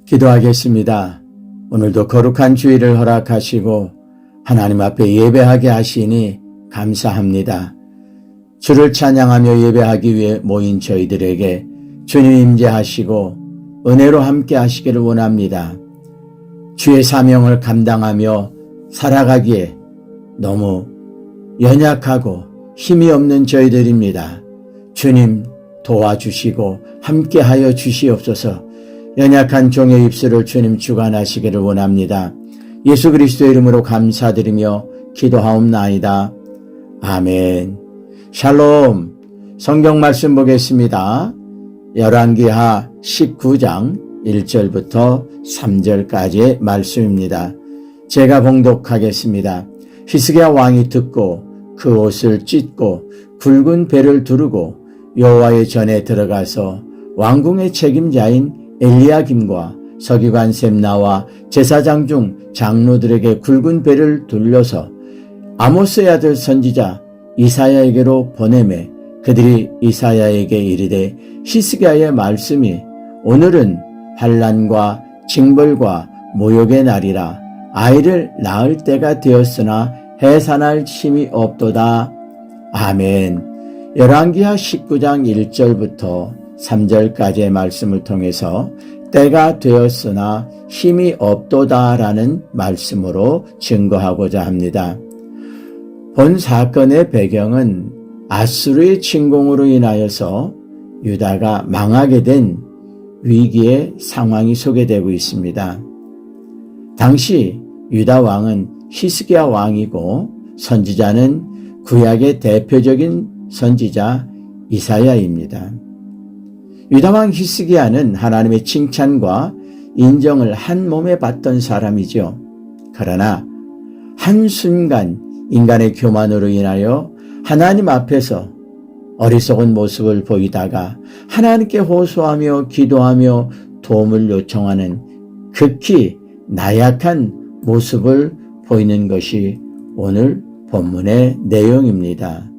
기도하겠습니다. 오늘도 거룩한 주일을 허락하시고 하나님 앞에 예배하게 하시니 감사합니다. 주를 찬양하며 예배하기 위해 모인 저희들에게 주님 임재하시고 은혜로 함께 하시기를 원합니다. 주의 사명을 감당하며 살아가기에 너무 연약하고 힘이 없는 저희들입니다. 주님 도와주시고 함께하여 주시옵소서. 연약한 종의 입술을 주님 주관하시기를 원합니다. 예수 그리스도의 이름으로 감사드리며 기도하옵나이다. 아멘. 샬롬. 성경 말씀 보겠습니다. 열왕기하 19장 1절부터 3절까지의 말씀입니다. 제가 봉독하겠습니다. 히스기야 왕이 듣고 그 옷을 찢고 굵은 배를 두르고 여호와의 전에 들어가서 왕궁의 책임자인 엘리야김과 서기관 셈나와 제사장 중 장로들에게 굵은 배를 둘러서 아모스의 아들 선지자 이사야에게로 보내매 그들이 이사야에게 이르되 히스기야의 말씀이 오늘은 환난과 징벌과 모욕의 날이라 아이를 낳을 때가 되었으나 해산할 힘이 없도다. 아멘. 열왕기하 19장 1절부터 3절까지의 말씀을 통해서 때가 되었으나 힘이 없도다라는 말씀으로 증거하고자 합니다. 본 사건의 배경은 아수르의 침공으로 인하여서 유다가 망하게 된 위기의 상황이 소개되고 있습니다. 당시 유다 왕은 히스기야 왕이고 선지자는 구약의 대표적인 선지자 이사야입니다. 유다왕 히스기야는 하나님의 칭찬과 인정을 한 몸에 받던 사람이죠. 그러나 한순간 인간의 교만으로 인하여 하나님 앞에서 어리석은 모습을 보이다가 하나님께 호소하며 기도하며 도움을 요청하는 극히 나약한 모습을 보이는 것이 오늘 본문의 내용입니다.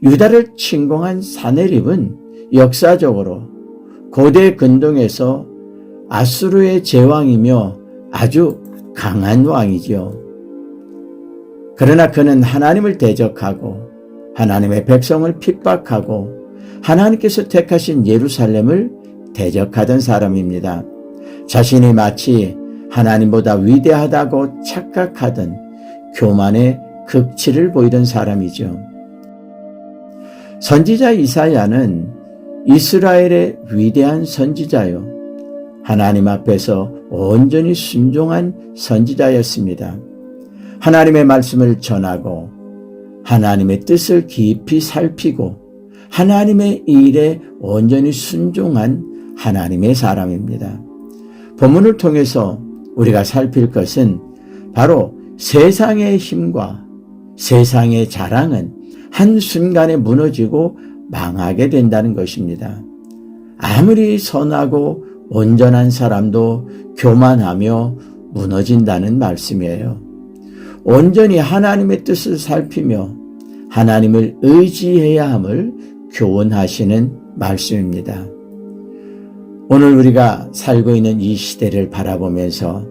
유다를 침공한 사네립은 역사적으로 고대 근동에서 아수르의 제왕이며 아주 강한 왕이죠. 그러나 그는 하나님을 대적하고 하나님의 백성을 핍박하고 하나님께서 택하신 예루살렘을 대적하던 사람입니다. 자신이 마치 하나님보다 위대하다고 착각하던 교만의 극치를 보이던 사람이죠. 선지자 이사야는 이스라엘의 위대한 선지자요. 하나님 앞에서 온전히 순종한 선지자였습니다. 하나님의 말씀을 전하고 하나님의 뜻을 깊이 살피고 하나님의 일에 온전히 순종한 하나님의 사람입니다. 본문을 통해서 우리가 살필 것은 바로 세상의 힘과 세상의 자랑은 한순간에 무너지고 망하게 된다는 것입니다. 아무리 선하고 온전한 사람도 교만하며 무너진다는 말씀이에요. 온전히 하나님의 뜻을 살피며 하나님을 의지해야 함을 교훈하시는 말씀입니다. 오늘 우리가 살고 있는 이 시대를 바라보면서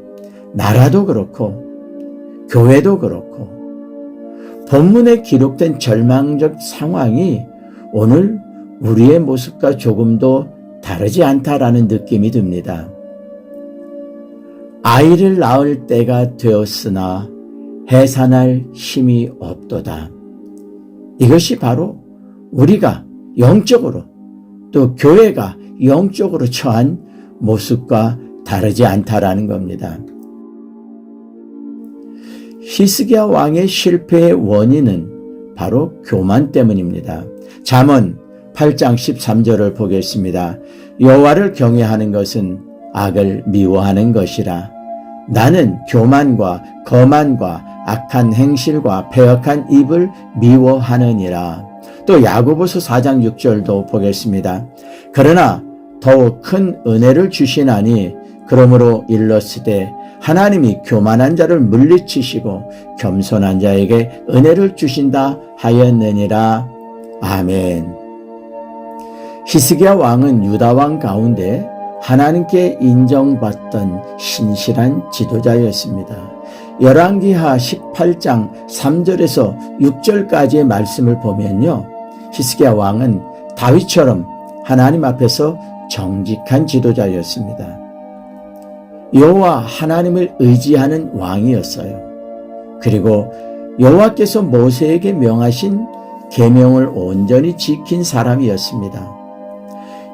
나라도 그렇고 교회도 그렇고 본문에 기록된 절망적 상황이 오늘 우리의 모습과 조금도 다르지 않다라는 느낌이 듭니다. 아이를 낳을 때가 되었으나 해산할 힘이 없도다. 이것이 바로 우리가 영적으로 또 교회가 영적으로 처한 모습과 다르지 않다라는 겁니다. 히스기야 왕의 실패의 원인은 바로 교만 때문입니다. 잠언 8장 13절을 보겠습니다. 여호와를 경외하는 것은 악을 미워하는 것이라. 나는 교만과 거만과 악한 행실과 패역한 입을 미워하느니라. 또 야고보서 4장 6절도 보겠습니다. 그러나 더욱 큰 은혜를 주시나니 그러므로 일렀으되 하나님이 교만한 자를 물리치시고 겸손한 자에게 은혜를 주신다 하였느니라. 아멘. 히스기야 왕은 유다 왕 가운데 하나님께 인정받던 신실한 지도자였습니다. 열왕기하 18장 3절에서 6절까지의 말씀을 보면요, 히스기야 왕은 다윗처럼 하나님 앞에서 정직한 지도자였습니다. 여호와 하나님을 의지하는 왕이었어요. 그리고 여호와께서 모세에게 명하신 계명을 온전히 지킨 사람이었습니다.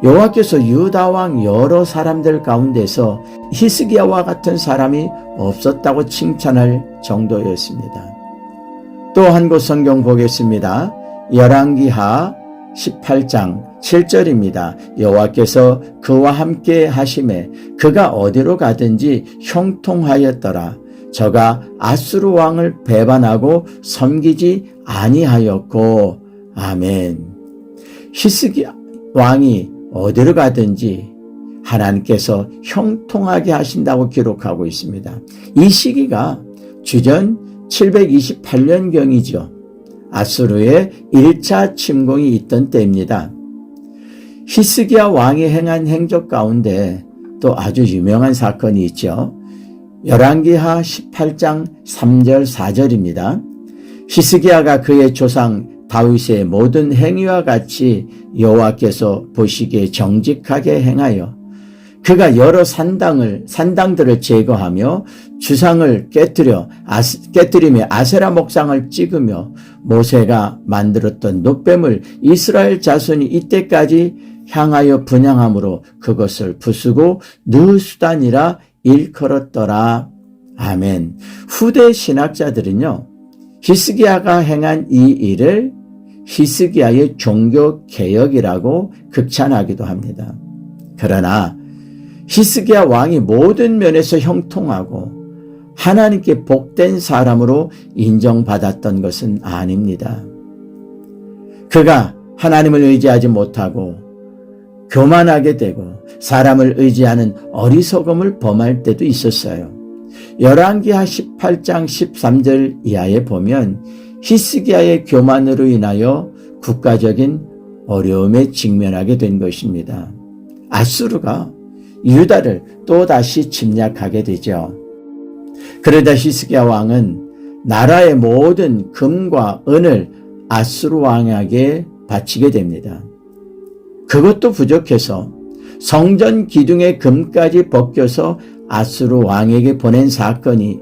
여호와께서 유다 왕 여러 사람들 가운데서 히스기야와 같은 사람이 없었다고 칭찬할 정도였습니다. 또 한 곳 성경 보겠습니다. 열왕기하 18장 7절입니다. 여호와께서 그와 함께 하심에 그가 어디로 가든지 형통하였더라. 저가 아수르 왕을 배반하고 섬기지 아니하였고. 아멘. 히스기야 왕이 어디로 가든지 하나님께서 형통하게 하신다고 기록하고 있습니다. 이 시기가 주전 728년경이죠. 아수르의 1차 침공이 있던 때입니다. 히스기야 왕이 행한 행적 가운데 또 아주 유명한 사건이 있죠. 열왕기하 18장 3절 4절입니다. 히스기야가 그의 조상 다윗의 모든 행위와 같이 여호와께서 보시기에 정직하게 행하여 그가 여러 산당들을 제거하며 주상을 깨뜨리며 아세라 목상을 찍으며 모세가 만들었던 놋뱀을 이스라엘 자손이 이때까지 향하여 분향함으로 그것을 부수고 느수단이라 일컬었더라. 아멘. 후대 신학자들은요, 히스기야가 행한 이 일을 히스기야의 종교 개혁이라고 극찬하기도 합니다. 그러나 히스기야 왕이 모든 면에서 형통하고 하나님께 복된 사람으로 인정받았던 것은 아닙니다. 그가 하나님을 의지하지 못하고 교만하게 되고 사람을 의지하는 어리석음을 범할 때도 있었어요. 열왕기하 18장 13절 이하에 보면 히스기야의 교만으로 인하여 국가적인 어려움에 직면하게 된 것입니다. 아수르가 유다를 또다시 침략하게 되죠. 그러다 히스기야 왕은 나라의 모든 금과 은을 아수르 왕에게 바치게 됩니다. 그것도 부족해서 성전 기둥의 금까지 벗겨서 아수르 왕에게 보낸 사건이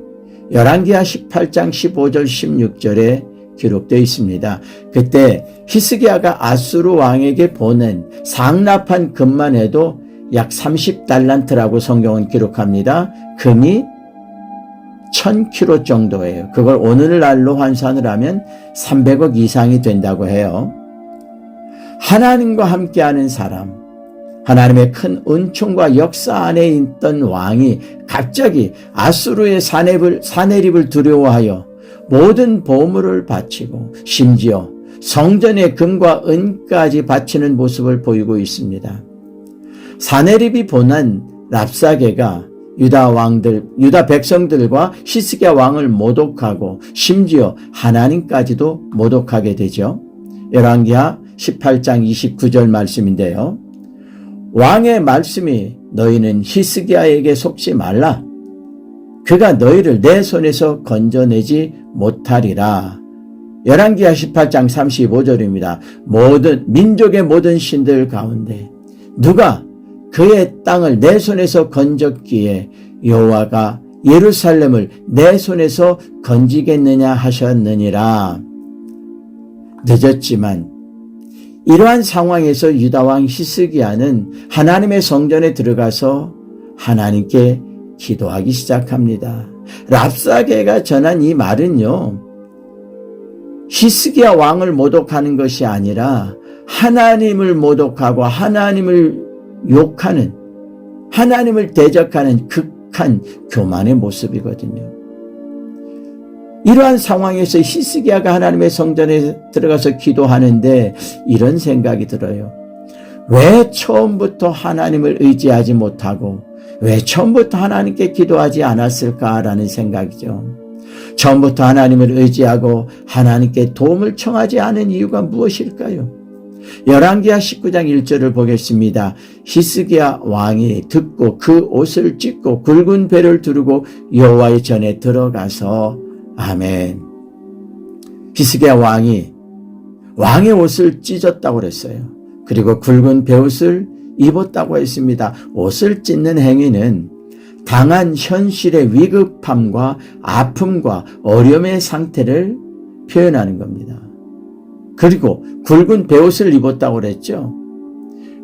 열왕기하 18장 15절 16절에 기록되어 있습니다. 그때 히스기야가 아수르 왕에게 보낸 상납한 금만 해도 약 30달란트라고 성경은 기록합니다. 금이 1000kg 정도예요. 그걸 오늘날로 환산을 하면 300억 이상이 된다고 해요. 하나님과 함께하는 사람, 하나님의 큰 은총과 역사 안에 있던 왕이 갑자기 아수르의 사내립을 두려워하여 모든 보물을 바치고 심지어 성전의 금과 은까지 바치는 모습을 보이고 있습니다. 사내립이 보낸 랍사게가 유다 백성들과 히스기야 왕을 모독하고 심지어 하나님까지도 모독하게 되죠. 열왕기하 18장 29절 말씀인데요. 왕의 말씀이 너희는 히스기야에게 속지 말라. 그가 너희를 내 손에서 건져내지 못하리라. 열왕기하 18장 35절입니다. 민족의 모든 신들 가운데 누가 그의 땅을 내 손에서 건졌기에 여호와가 예루살렘을 내 손에서 건지겠느냐 하셨느니라. 늦었지만 이러한 상황에서 유다왕 히스기야는 하나님의 성전에 들어가서 하나님께 기도하기 시작합니다. 랍사게가 전한 이 말은요, 히스기야 왕을 모독하는 것이 아니라 하나님을 모독하고 하나님을 욕하는, 하나님을 대적하는 극한 교만의 모습이거든요. 이러한 상황에서 히스기야가 하나님의 성전에 들어가서 기도하는데 이런 생각이 들어요. 왜 처음부터 하나님을 의지하지 못하고 왜 처음부터 하나님께 기도하지 않았을까라는 생각이죠. 처음부터 하나님을 의지하고 하나님께 도움을 청하지 않은 이유가 무엇일까요? 열왕기하 19장 1절을 보겠습니다. 히스기야 왕이 듣고 그 옷을 찢고 굵은 배를 두르고 여호와의 전에 들어가서 아멘. 히스기야 왕이 왕의 옷을 찢었다고 그랬어요. 그리고 굵은 베옷을 입었다고 했습니다. 옷을 찢는 행위는 당한 현실의 위급함과 아픔과 어려움의 상태를 표현하는 겁니다. 그리고 굵은 베옷을 입었다고 그랬죠.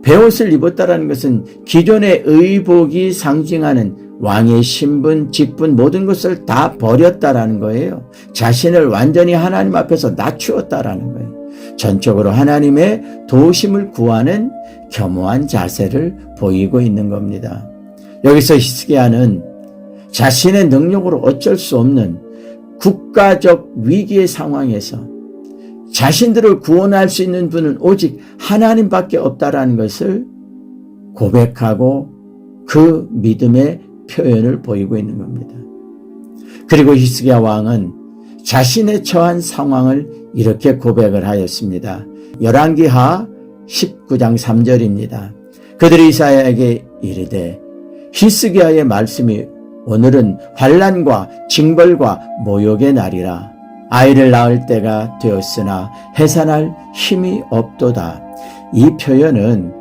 베옷을 입었다라는 것은 기존의 의복이 상징하는 왕의 신분, 직분 모든 것을 다 버렸다라는 거예요. 자신을 완전히 하나님 앞에서 낮추었다라는 거예요. 전적으로 하나님의 도우심을 구하는 겸허한 자세를 보이고 있는 겁니다. 여기서 히스기야는 자신의 능력으로 어쩔 수 없는 국가적 위기의 상황에서 자신들을 구원할 수 있는 분은 오직 하나님밖에 없다라는 것을 고백하고 그 믿음의 표현을 보이고 있는 겁니다. 그리고 히스기야 왕은 자신의 처한 상황을 이렇게 고백을 하였습니다. 열왕기하 19장 3절입니다. 그들이 이사야에게 이르되 히스기야의 말씀이 오늘은 환난과 징벌과 모욕의 날이라. 아이를 낳을 때가 되었으나 해산할 힘이 없도다. 이 표현은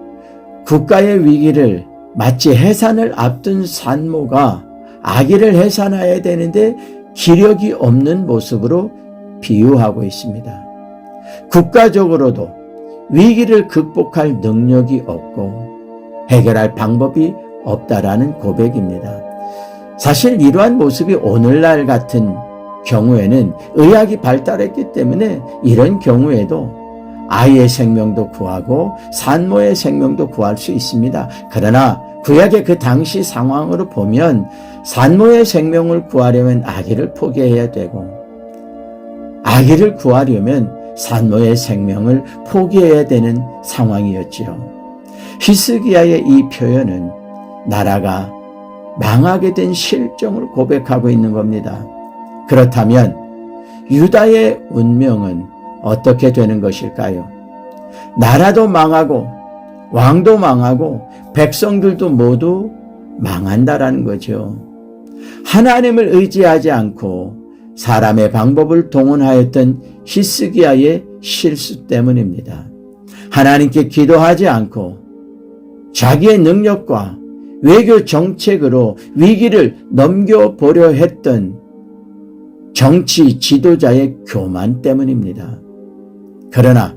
국가의 위기를 마치 해산을 앞둔 산모가 아기를 해산해야 되는데 기력이 없는 모습으로 비유하고 있습니다. 국가적으로도 위기를 극복할 능력이 없고 해결할 방법이 없다라는 고백입니다. 사실 이러한 모습이 오늘날 같은 경우에는 의학이 발달했기 때문에 이런 경우에도 아이의 생명도 구하고 산모의 생명도 구할 수 있습니다. 그러나 구약의 그 당시 상황으로 보면 산모의 생명을 구하려면 아기를 포기해야 되고 아기를 구하려면 산모의 생명을 포기해야 되는 상황이었지요. 히스기야의 이 표현은 나라가 망하게 된 실정을 고백하고 있는 겁니다. 그렇다면 유다의 운명은 어떻게 되는 것일까요? 나라도 망하고 왕도 망하고 백성들도 모두 망한다라는 거죠. 하나님을 의지하지 않고 사람의 방법을 동원하였던 히스기야의 실수 때문입니다. 하나님께 기도하지 않고 자기의 능력과 외교 정책으로 위기를 넘겨보려 했던 정치 지도자의 교만 때문입니다. 그러나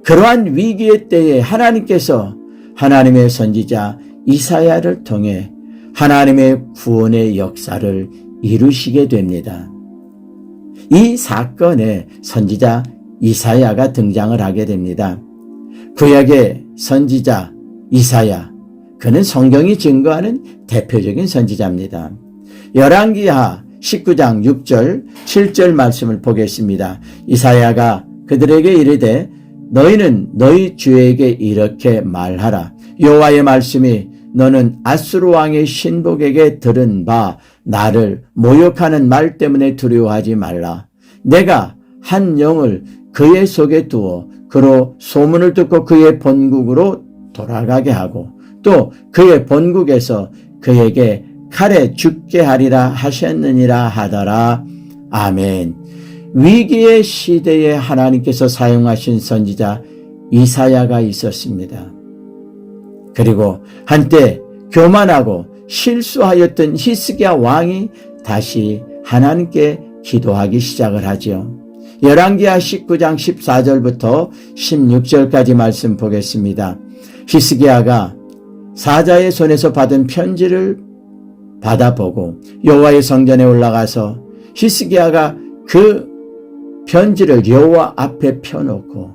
그러한 위기의 때에 하나님께서 하나님의 선지자 이사야를 통해 하나님의 구원의 역사를 이루시게 됩니다. 이 사건에 선지자 이사야가 등장을 하게 됩니다. 구약의 선지자 이사야, 그는 성경이 증거하는 대표적인 선지자입니다. 열왕기하 19장 6절 7절 말씀을 보겠습니다. 이사야가 그들에게 이르되 너희는 너희 주에게 이렇게 말하라. 여호와의 말씀이 너는 아수르 왕의 신복에게 들은 바 나를 모욕하는 말 때문에 두려워하지 말라. 내가 한 영을 그의 속에 두어 그로 소문을 듣고 그의 본국으로 돌아가게 하고 또 그의 본국에서 그에게 칼에 죽게 하리라 하셨느니라 하더라. 아멘. 위기의 시대에 하나님께서 사용하신 선지자 이사야가 있었습니다. 그리고 한때 교만하고 실수하였던 히스기야 왕이 다시 하나님께 기도하기 시작을 하죠. 열왕기하 19장 14절부터 16절까지 말씀 보겠습니다. 히스기야가 사자의 손에서 받은 편지를 받아보고 여호와의 성전에 올라가서 히스기야가 그 편지를 여호와 앞에 펴놓고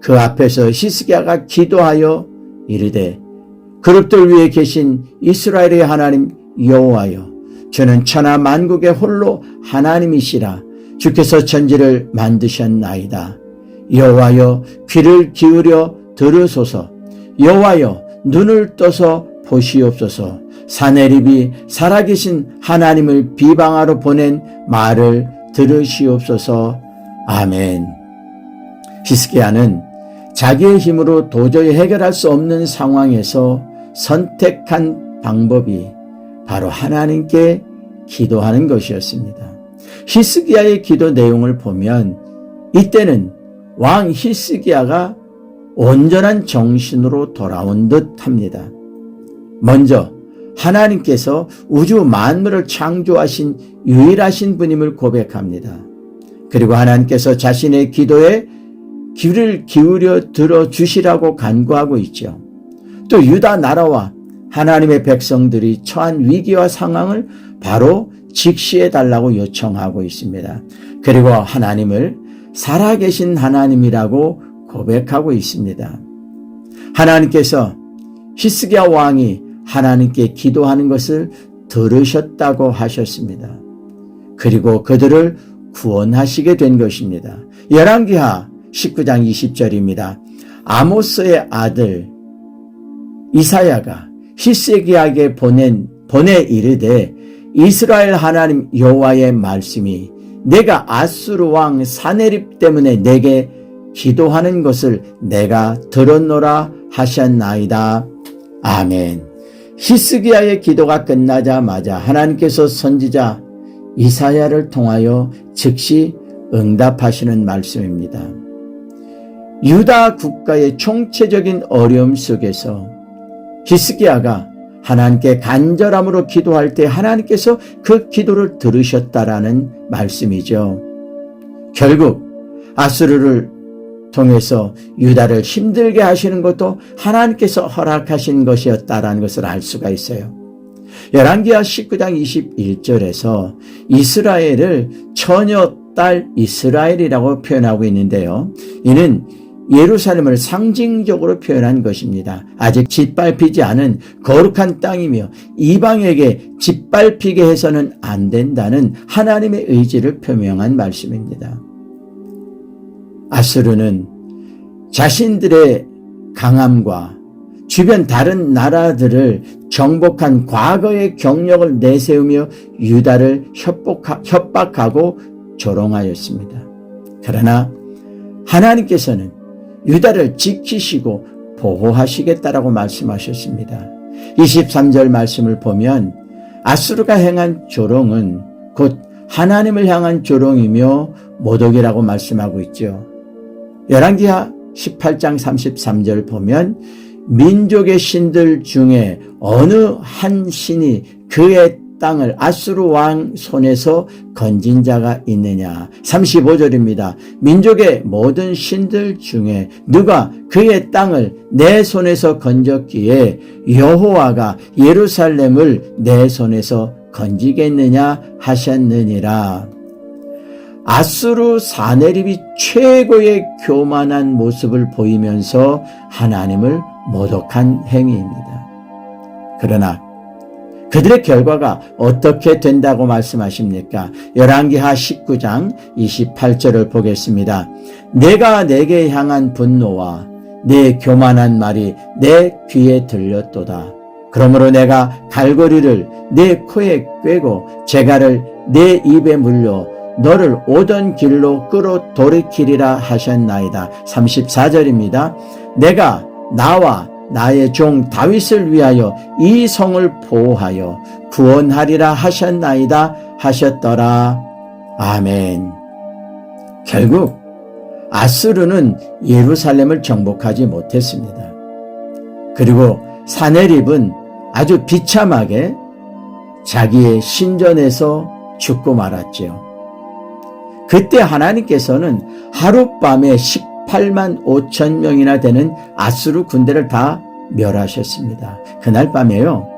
그 앞에서 히스기야가 기도하여 이르되 그룹들 위에 계신 이스라엘의 하나님 여호와여, 저는 천하 만국의 홀로 하나님이시라. 주께서 천지를 만드셨나이다. 여호와여, 귀를 기울여 들으소서. 여호와여, 눈을 떠서 보시옵소서. 사내립이 살아계신 하나님을 비방하러 보낸 말을 들으시옵소서. 아멘. 히스기야는 자기의 힘으로 도저히 해결할 수 없는 상황에서 선택한 방법이 바로 하나님께 기도하는 것이었습니다. 히스기야의 기도 내용을 보면 이때는 왕 히스기야가 온전한 정신으로 돌아온 듯 합니다. 먼저 하나님께서 우주 만물을 창조하신 유일하신 분임을 고백합니다. 그리고 하나님께서 자신의 기도에 귀를 기울여 들어주시라고 간구하고 있죠. 또 유다 나라와 하나님의 백성들이 처한 위기와 상황을 바로 직시해 달라고 요청하고 있습니다. 그리고 하나님을 살아계신 하나님이라고 고백하고 있습니다. 하나님께서 히스기야 왕이 하나님께 기도하는 것을 들으셨다고 하셨습니다. 그리고 그들을 구원하시게 된 것입니다. 열왕기하 19장 20절입니다. 아모스의 아들 이사야가 히스기야에게 보내 이르되 이스라엘 하나님 여호와의 말씀이 내가 아수르 왕 사네립 때문에 내게 기도하는 것을 내가 들었노라 하셨나이다. 아멘. 히스기야의 기도가 끝나자마자 하나님께서 선지자 이사야를 통하여 즉시 응답하시는 말씀입니다. 유다 국가의 총체적인 어려움 속에서 히스기야가 하나님께 간절함으로 기도할 때 하나님께서 그 기도를 들으셨다라는 말씀이죠. 결국 아수르를 통해서 유다를 힘들게 하시는 것도 하나님께서 허락하신 것이었다라는 것을 알 수가 있어요. 열왕기하 19장 21절에서 이스라엘을 처녀 딸 이스라엘이라고 표현하고 있는데요. 이는 예루살렘을 상징적으로 표현한 것입니다. 아직 짓밟히지 않은 거룩한 땅이며 이방에게 짓밟히게 해서는 안 된다는 하나님의 의지를 표명한 말씀입니다. 아수르는 자신들의 강함과 주변 다른 나라들을 정복한 과거의 경력을 내세우며 유다를 협박하고 조롱하였습니다. 그러나 하나님께서는 유다를 지키시고 보호하시겠다라고 말씀하셨습니다. 23절 말씀을 보면 아수르가 행한 조롱은 곧 하나님을 향한 조롱이며 모독이라고 말씀하고 있죠. 열왕기하 18장 33절 보면 민족의 신들 중에 어느 한 신이 그의 땅을 아수르 왕 손에서 건진 자가 있느냐. 35절입니다. 민족의 모든 신들 중에 누가 그의 땅을 내 손에서 건졌기에 여호와가 예루살렘을 내 손에서 건지겠느냐 하셨느니라. 아수르 사네립이 최고의 교만한 모습을 보이면서 하나님을 모독한 행위입니다. 그러나 그들의 결과가 어떻게 된다고 말씀하십니까? 열왕기하 19장 28절을 보겠습니다. 내가 내게 향한 분노와 내 교만한 말이 내 귀에 들렸도다. 그러므로 내가 갈고리를 내 코에 꿰고 재갈을 내 입에 물려 너를 오던 길로 끌어 돌이키리라 하셨나이다. 34절입니다. 내가 나와 나의 종 다윗을 위하여 이 성을 보호하여 구원하리라 하셨나이다 하셨더라. 아멘. 결국 아수르는 예루살렘을 정복하지 못했습니다. 그리고 사네립은 아주 비참하게 자기의 신전에서 죽고 말았지요. 그때 하나님께서는 하룻밤에 18만 5천 명이나 되는 아수르 군대를 다 멸하셨습니다. 그날 밤에요.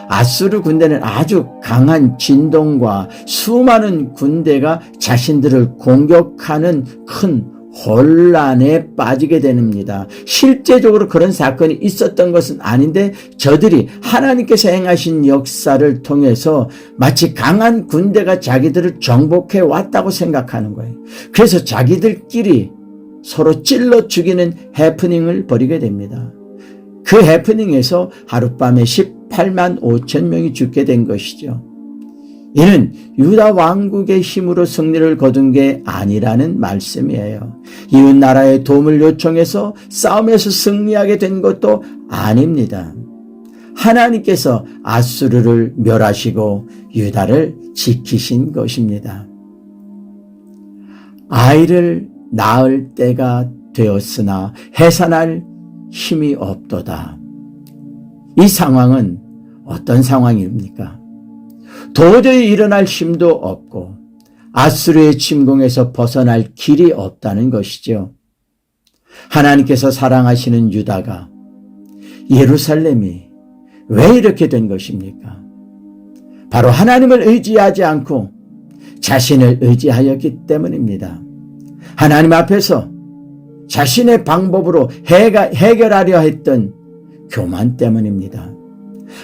아수르 군대는 아주 강한 진동과 수많은 군대가 자신들을 공격하는 큰 혼란에 빠지게 됩니다. 실제적으로 그런 사건이 있었던 것은 아닌데 저들이 하나님께서 행하신 역사를 통해서 마치 강한 군대가 자기들을 정복해 왔다고 생각하는 거예요. 그래서 자기들끼리 서로 찔러 죽이는 해프닝을 벌이게 됩니다. 그 해프닝에서 하룻밤에 18만 5천 명이 죽게 된 것이죠. 이는 유다 왕국의 힘으로 승리를 거둔 게 아니라는 말씀이에요. 이웃 나라의 도움을 요청해서 싸움에서 승리하게 된 것도 아닙니다. 하나님께서 아수르를 멸하시고 유다를 지키신 것입니다. 아이를 낳을 때가 되었으나 해산할 힘이 없도다. 이 상황은 어떤 상황입니까? 도저히 일어날 힘도 없고 아수르의 침공에서 벗어날 길이 없다는 것이죠. 하나님께서 사랑하시는 유다가, 예루살렘이 왜 이렇게 된 것입니까? 바로 하나님을 의지하지 않고 자신을 의지하였기 때문입니다. 하나님 앞에서 자신의 방법으로 해결하려 했던 교만 때문입니다.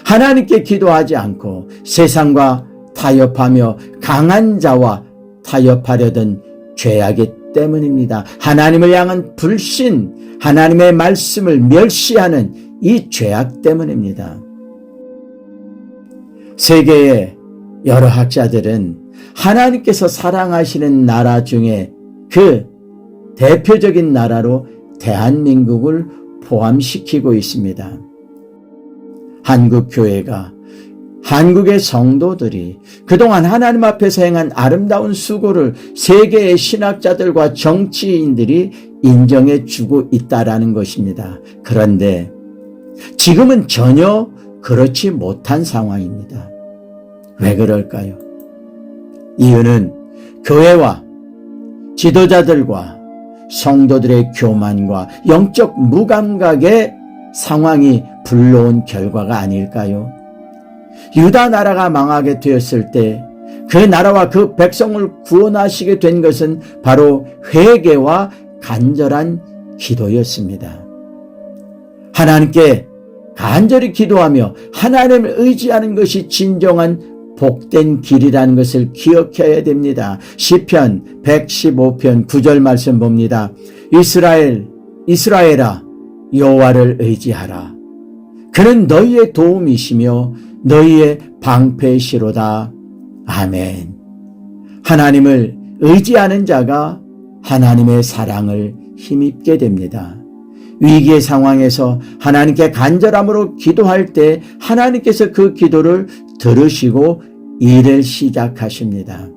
하나님께 기도하지 않고 세상과 타협하며 강한 자와 타협하려던 죄악이 때문입니다. 하나님을 향한 불신, 하나님의 말씀을 멸시하는 이 죄악 때문입니다. 세계의 여러 학자들은 하나님께서 사랑하시는 나라 중에 그 대표적인 나라로 대한민국을 포함시키고 있습니다. 한국 교회가, 한국의 성도들이 그동안 하나님 앞에서 행한 아름다운 수고를 세계의 신학자들과 정치인들이 인정해 주고 있다라는 것입니다. 그런데 지금은 전혀 그렇지 못한 상황입니다. 왜 그럴까요? 이유는 교회와 지도자들과 성도들의 교만과 영적 무감각의 상황이 불러온 결과가 아닐까요? 유다 나라가 망하게 되었을 때 그 나라와 그 백성을 구원하시게 된 것은 바로 회개와 간절한 기도였습니다. 하나님께 간절히 기도하며 하나님을 의지하는 것이 진정한 복된 길이라는 것을 기억해야 됩니다. 시편 115편 9절 말씀 봅니다. 이스라엘아 여호와를 의지하라. 그는 너희의 도움이시며 너희의 방패시로다. 아멘. 하나님을 의지하는 자가 하나님의 사랑을 힘입게 됩니다. 위기의 상황에서 하나님께 간절함으로 기도할 때 하나님께서 그 기도를 들으시고 일을 시작하십니다.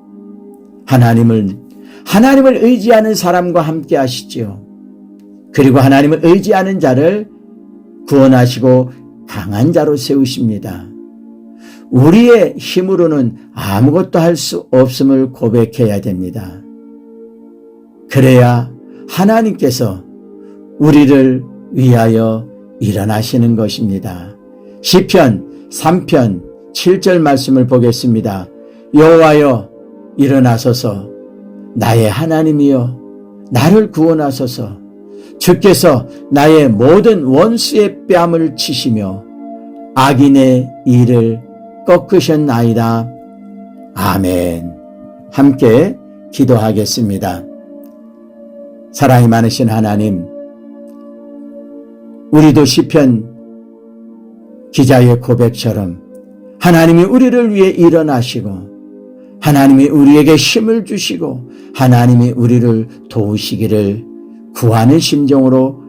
하나님을 의지하는 사람과 함께 하시지요. 그리고 하나님을 의지하는 자를 구원하시고 강한 자로 세우십니다. 우리의 힘으로는 아무것도 할 수 없음을 고백해야 됩니다. 그래야 하나님께서 우리를 위하여 일어나시는 것입니다. 시편 3편 7절 말씀을 보겠습니다. 여호와여 일어나소서, 나의 하나님이여 나를 구원하소서. 주께서 나의 모든 원수의 뺨을 치시며 악인의 일을 꺾으셨나이다. 아멘. 함께 기도하겠습니다. 사랑이 많으신 하나님, 우리도 시편 기자의 고백처럼 하나님이 우리를 위해 일어나시고 하나님이 우리에게 힘을 주시고 하나님이 우리를 도우시기를 구하는 심정으로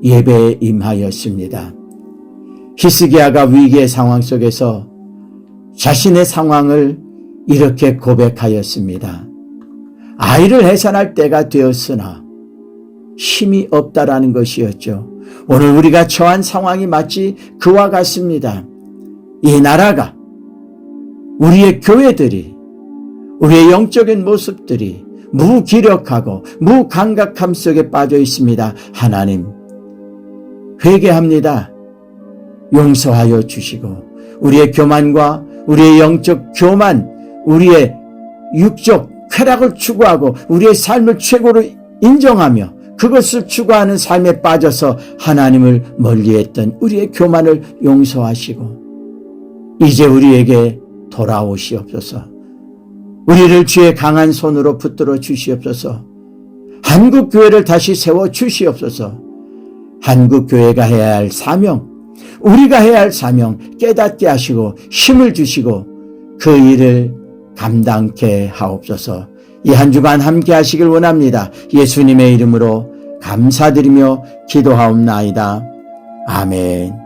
예배에 임하였습니다. 히스기야가 위기의 상황 속에서 자신의 상황을 이렇게 고백하였습니다. 아이를 해산할 때가 되었으나 힘이 없다라는 것이었죠. 오늘 우리가 처한 상황이 마치 그와 같습니다. 이 나라가, 우리의 교회들이, 우리의 영적인 모습들이 무기력하고 무감각함 속에 빠져 있습니다. 하나님, 회개합니다. 용서하여 주시고 우리의 교만과 우리의 영적 교만, 우리의 육적 쾌락을 추구하고 우리의 삶을 최고로 인정하며 그것을 추구하는 삶에 빠져서 하나님을 멀리했던 우리의 교만을 용서하시고 이제 우리에게 돌아오시옵소서. 우리를 주의 강한 손으로 붙들어 주시옵소서. 한국교회를 다시 세워 주시옵소서. 한국교회가 해야 할 사명, 우리가 해야 할 사명 깨닫게 하시고 힘을 주시고 그 일을 감당케 하옵소서. 이 한 주간 함께 하시길 원합니다. 예수님의 이름으로 감사드리며 기도하옵나이다. 아멘.